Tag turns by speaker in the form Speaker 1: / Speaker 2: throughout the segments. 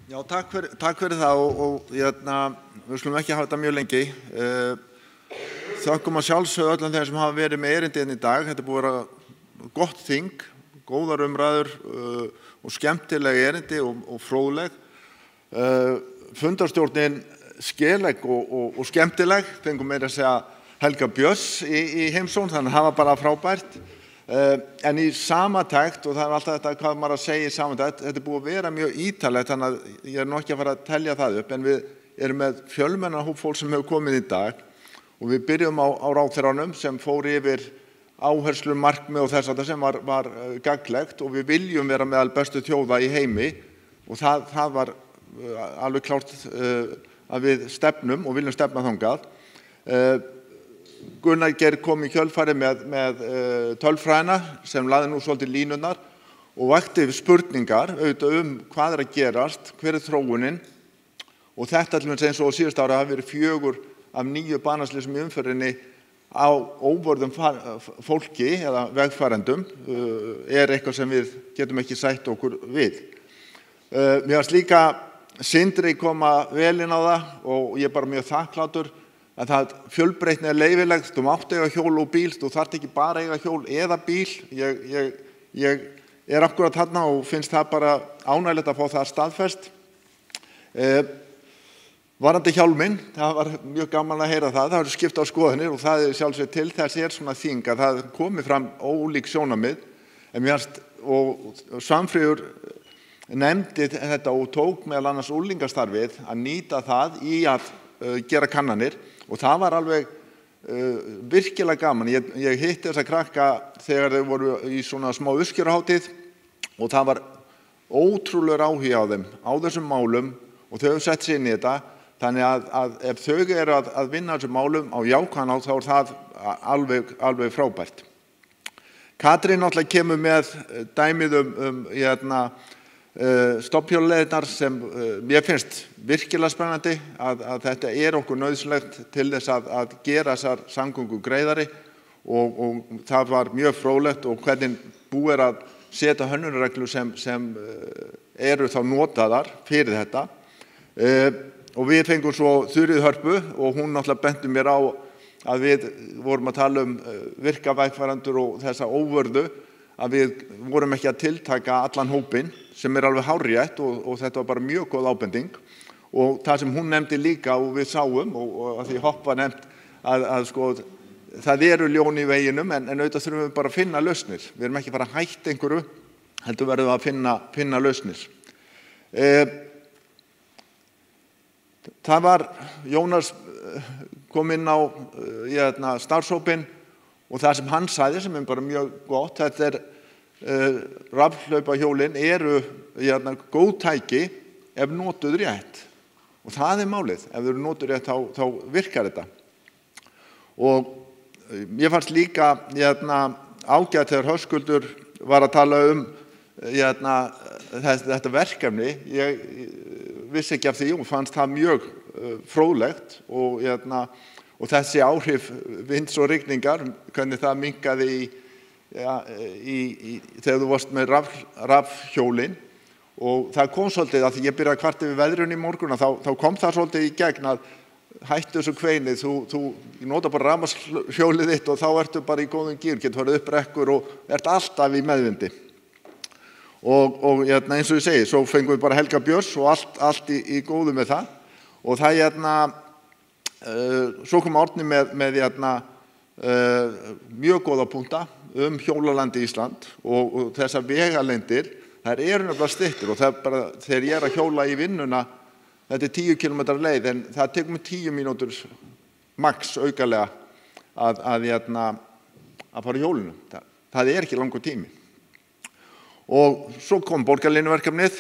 Speaker 1: Já, takk fyrir það og við skulum ekki hafa þetta mjög lengi. Þökkum að sjálfsögðu öllum þeim sem hafa verið með erindi í dag. Þetta er búið að vera gott þing, góðar umræður og skemmtileg erindi og fróðleg. Fundarstjórnin skeleg og skemmtileg. Fengum meira að segja Helga Björns í heimsókn, þannig að það var bara frábært. En í samantekt, og það alltaf þetta hvað maður að segja í samantekt, þetta er búið að vera mjög ítarlegt, þannig að ég nú ekki að fara að telja það upp, en við erum með fjölmennan hóp fólk sem hefur komið í dag og við byrjum á ráðherranum sem fór yfir áherslu markmið og þess að það sem var gagnlegt og við viljum vera meðal bestu þjóða í heimi og það var alveg klárt að við stefnum og viljum stefna þangað. Gunnar Geir kom í kjölfarið með tölfræðina sem laði nú svolítið línurnar og vakti spurningar auðvitað hvað að gerast, hver þróunin og þetta til eins og síðust ára hafi verið 4 af 9 banaslysum í umferðinni á óvörðum fólki eða vegfarendum eitthvað sem við getum ekki sætt okkur við. Mér fannst líka Sindri koma vel inn á það og ég er bara mjög þakklátur að það fjölbreytni leyfilegt, þú mátt eiga hjól og bíl, þú þarft ekki bara eiga hjól eða bíl. Ég akkurat þarna og finnst það bara ánægilegt að fá það staðfest. Varðandi hjálminn, það var mjög gaman að heyra það eru skipt á skoðanir og það sjálfsög til þess svona þing að það komi fram ólík sjónarmið, en mér finnst og Svanfríður nefndi þetta og tók meðal annars unglingastarfið að nýta það í að gera kannanir og það var alveg virkilega gaman. Ég hitti þessa krakka þegar þeir voru í svona smá uppskeruhátíð og það var ótrúlegur áhugi á þeim, á þessum málum og þau hefur sett sig inn í þetta. Þannig að ef þau eru að vinna þessum málum á jákvæðan hátt þá er það alveg frábært. Katrín náttúrulega kemur með dæmið stofnhjólaleiðirnar sem mér finnst virkilega spennandi að þetta okkur nauðsynlegt til þess að gera þessar samgöngur greiðari og það var mjög fróðlegt og hvernig búið að setja hönnunarreglur sem eru þá notaðar fyrir þetta. Og við fengum svo Þuríði Hörpu og hún náttúrulega benti mér á að við vorum að tala virka vegfarendur og þessa óvörðu að við vorum ekki að tiltaka allan hópinn sem alveg hárrétt og þetta var bara mjög góð ábending og það sem hún nefndi líka og við sáum og að því Hopp var nefnt að sko það eru ljón í veginum en auðvitað þurfum við bara að finna lausnir. Við erum ekki að fara að hætta einhverju, heldur verðum við að finna lausnir. Það var Jónas kom inn á starfshópinn og það sem hann sagði sem bara mjög gott, þetta rafhlaupahjólin eru góð tæki ef notuð rétt og það málið, ef þau eru notuð rétt þá virkar þetta. Og ég fannst líka ágætt þegar Höskuldur var að tala þetta verkefni, ég vissi ekki af því og fannst það mjög fróðlegt og þessi áhrif vinds og rigningar, hvernig það minnkaði þegar þú varst með rafhjólin og það kom svolítið að því ég byrjaði kvart yfir veðrun í morgun þá kom það svolítið í gegn að hættu þessu kveinið, þú nota bara rafmagnshjólið þitt og þá ertu bara í góðum gír, getur farið upp brekkur og ert alltaf í meðvindi. Og eins og ég segi, svo fengum við bara Helga Björns og allt í góðu með það og það svo kom Árni með mjög góða punkta hjólalandi Ísland og þessar vegalengdir, þær eru nefnilega styttir og það bara, þegar ég að hjóla í vinnuna, þetta 10 km leið en það tekur mig 10 mínútur max aukalega að fara í hjólinu. Það ekki langur tími. Og svo kom borgarlínuverkefnið,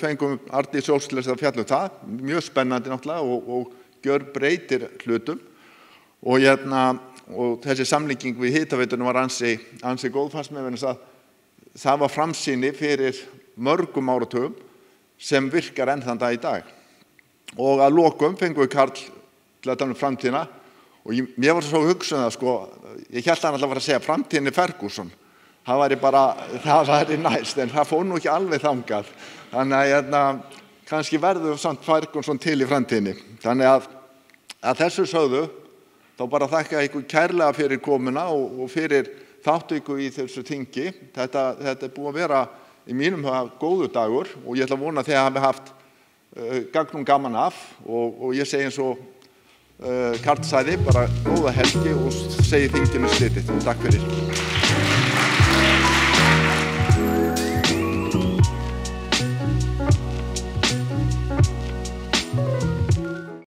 Speaker 1: fengum Arndísi Ósk til að fjalla það, mjög spennandi náttúrulega og gjörbreytir hlutum og þessi samlíking við hitaveitunum var ansi góð fannst mér vegna að það var framsýni fyrir mörgum áratugum sem virkar enn þann dag í dag. Og að lokum fengum við Karl til að tala framtíðina og mér var svo hugsað ég hélt hann alltaf að segja framtíðinni Ferguson. Það væri næst, en það fór nú ekki alveg þangað. Þannig að kannski verður samt Ferguson til í framtíðinni. Þannig að þessu sögðu, þá bara þakka ykkur kærlega fyrir komuna og fyrir þátttöku í þessu þingi. Þetta búið að vera í mínum huga góður dagur og ég ætla að vona að þið hafi haft gagn og gaman af og ég segi eins og Karl sagði, bara góða helgi og segi þinginu slitið. Takk fyrir.